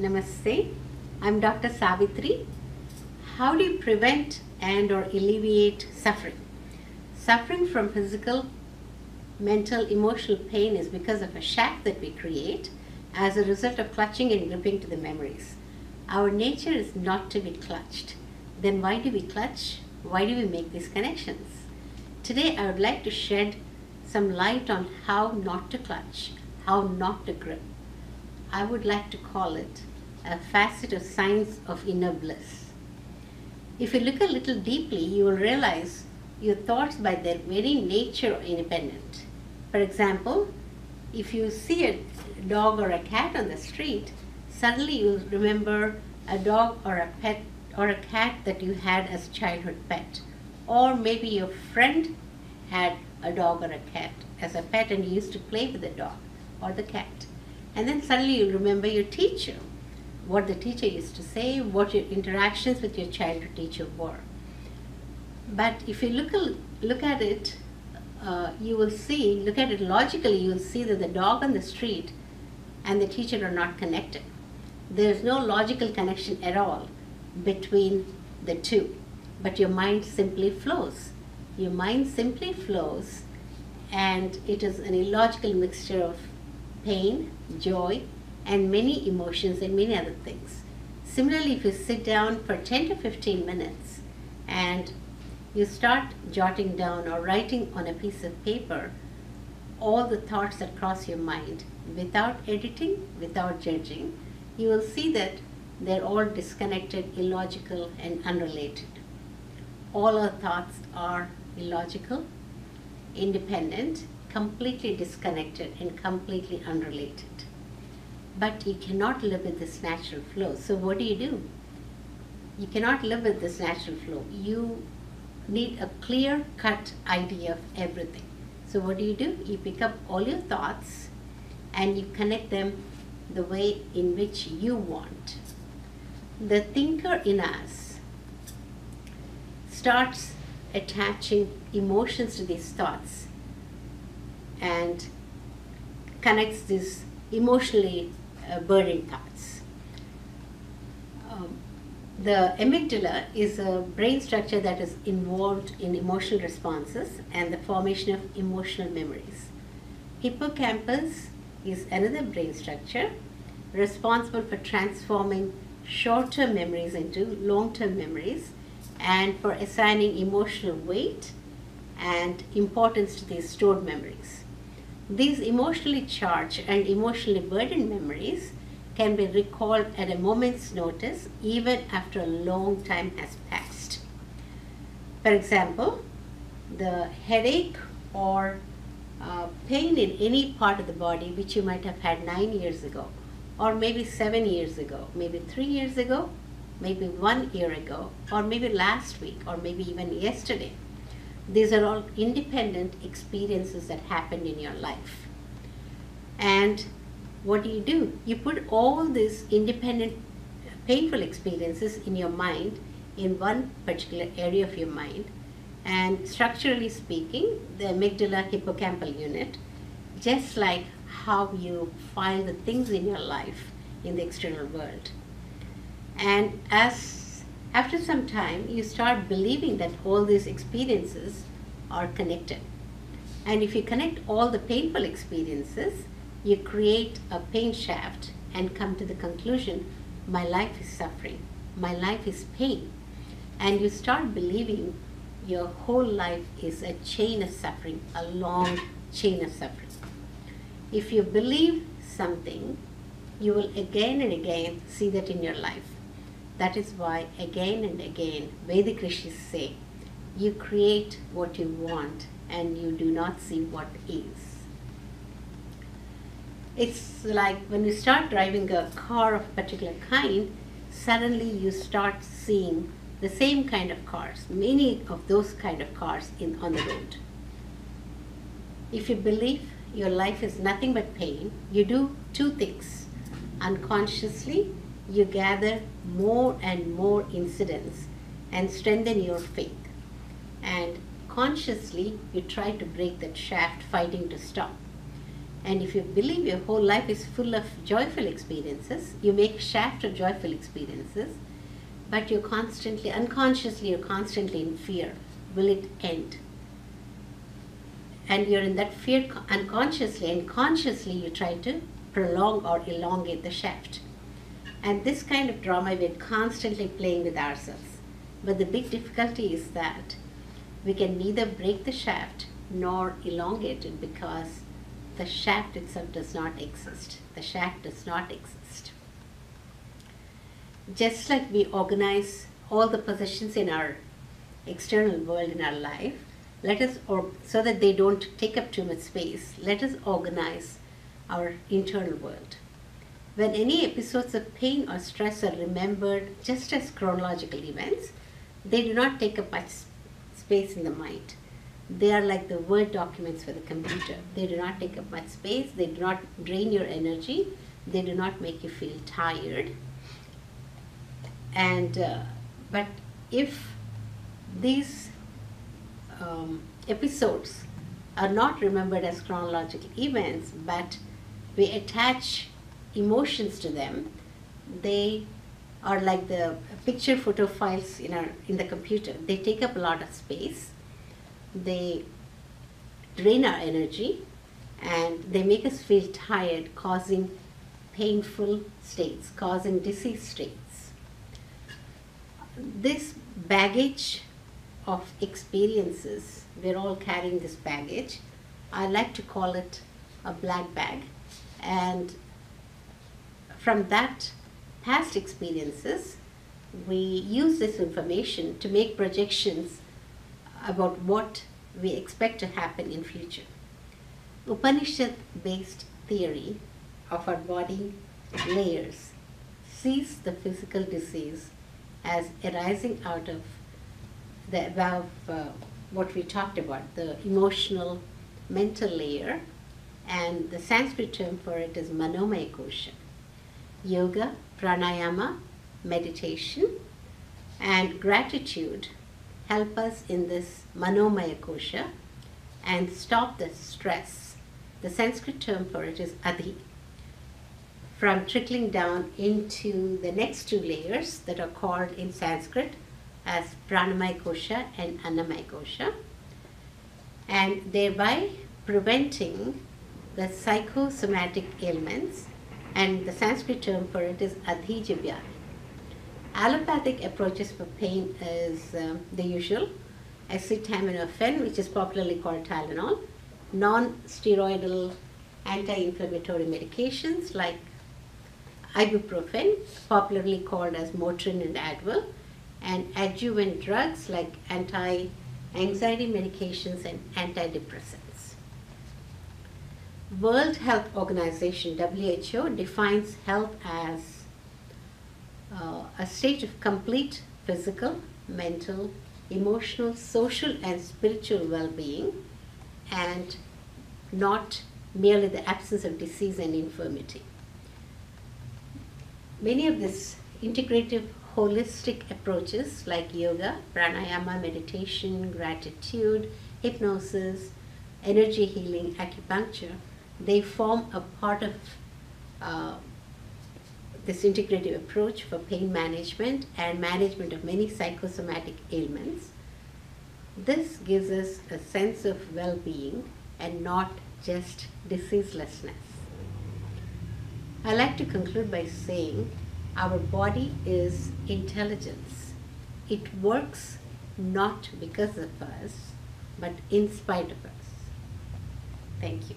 Namaste. I'm Dr. Savitri. How do you prevent and or alleviate suffering? Suffering from physical, mental, emotional pain is because of a shackle that we create as a result of clutching and gripping to the memories. Our nature is not to be clutched. Then why do we clutch? Why do we make these connections? Today I would like to shed some light on how not to clutch, how not to grip. I would like to call it a facet of science of inner bliss. If you look a little deeply, you will realize your thoughts by their very nature are independent. For example, if you see a dog or a cat on the street, suddenly you'll remember a dog or a pet or a cat that you had as a childhood pet. Or maybe your friend had a dog or a cat as a pet and you used to play with the dog or the cat. And then suddenly you remember your teacher, what the teacher used to say, what your interactions with your childhood teacher were. But if you look at it, you will see, look at it logically, you will see that the dog on the street and the teacher are not connected. There is no logical connection at all between the two, but your mind simply flows. Your mind simply flows, and it is an illogical mixture of pain, joy, and many emotions and many other things. Similarly, if you sit down for 10 to 15 minutes and you start jotting down or writing on a piece of paper all the thoughts that cross your mind without editing, without judging, you will see that they're all disconnected, illogical, and unrelated. All our thoughts are illogical, independent, completely disconnected, and completely unrelated. But you cannot live with this natural flow. So what do? You cannot live with this natural flow. You need a clear-cut idea of everything. So what do? You pick up all your thoughts and you connect them the way in which you want. The thinker in us starts attaching emotions to these thoughts and connects these emotionally burdened thoughts. The amygdala is a brain structure that is involved in emotional responses and the formation of emotional memories. Hippocampus is another brain structure responsible for transforming short-term memories into long-term memories and for assigning emotional weight and importance to these stored memories. These emotionally charged and emotionally burdened memories can be recalled at a moment's notice even after a long time has passed. For example, the headache or pain in any part of the body which you might have had 9 years ago, or maybe 7 years ago, maybe 3 years ago, maybe 1 year ago, or maybe last week, or maybe even yesterday. These are all independent experiences that happened in your life. And what do? You put all these independent painful experiences in your mind in one particular area of your mind, and structurally speaking, the amygdala hippocampal unit, just like how you file the things in your life in the external world. And after some time, you start believing that all these experiences are connected. And if you connect all the painful experiences, you create a pain shaft and come to the conclusion, my life is suffering, my life is pain. And you start believing your whole life is a chain of suffering, a long chain of suffering. If you believe something, you will again and again see that in your life. That is why again and again Vedic rishis say, you create what you want and you do not see what is. It's like when you start driving a car of a particular kind, suddenly you start seeing the same kind of cars, many of those kind of cars on the road. If you believe your life is nothing but pain, you do two things. Unconsciously, you gather more and more incidents and strengthen your faith. And consciously, you try to break that shaft, fighting to stop. And if you believe your whole life is full of joyful experiences, you make a shaft of joyful experiences, but you're constantly, unconsciously, you're constantly in fear. Will it end? And you're in that fear unconsciously, and consciously you try to prolong or elongate the shaft. And this kind of drama we're constantly playing with ourselves. But the big difficulty is that we can neither break the shaft nor elongate it, because the shaft itself does not exist. The shaft does not exist. Just like we organize all the possessions in our external world in our life, so that they don't take up too much space, let us organize our internal world. When any episodes of pain or stress are remembered just as chronological events, they do not take up much space in the mind. They are like the Word documents for the computer. They do not take up much space, they do not drain your energy, they do not make you feel tired. But if these episodes are not remembered as chronological events, but we attach emotions to them, they are like the picture photo files in the computer. They take up a lot of space, they drain our energy, and they make us feel tired, causing painful states, causing disease states. This baggage of experiences, we're all carrying this baggage. I like to call it a black bag. And from that past experiences, we use this information to make projections about what we expect to happen in future. Upanishad-based theory of our body layers sees the physical disease as arising out of the above, what we talked about, the emotional, mental layer, and the Sanskrit term for it is manomaya kosha. Yoga, pranayama, meditation, and gratitude help us in this manomaya kosha and stop the stress. The Sanskrit term for it is adhi, from trickling down into the next two layers that are called in Sanskrit as pranamaya kosha and annamaya kosha, and thereby preventing the psychosomatic ailments, and the Sanskrit term for it is adhijabhyani. Allopathic approaches for pain is the usual: acetaminophen, which is popularly called Tylenol, non-steroidal anti-inflammatory medications like ibuprofen, popularly called as Motrin and Advil, and adjuvant drugs like anti-anxiety medications and antidepressants. World Health Organization, WHO, defines health as a state of complete physical, mental, emotional, social, and spiritual well-being, and not merely the absence of disease and infirmity. Many of these integrative, holistic approaches like yoga, pranayama, meditation, gratitude, hypnosis, energy healing, acupuncture, they form a part of this integrative approach for pain management and management of many psychosomatic ailments. This gives us a sense of well-being and not just diseaselessness. I like to conclude by saying our body is intelligence. It works not because of us, but in spite of us. Thank you.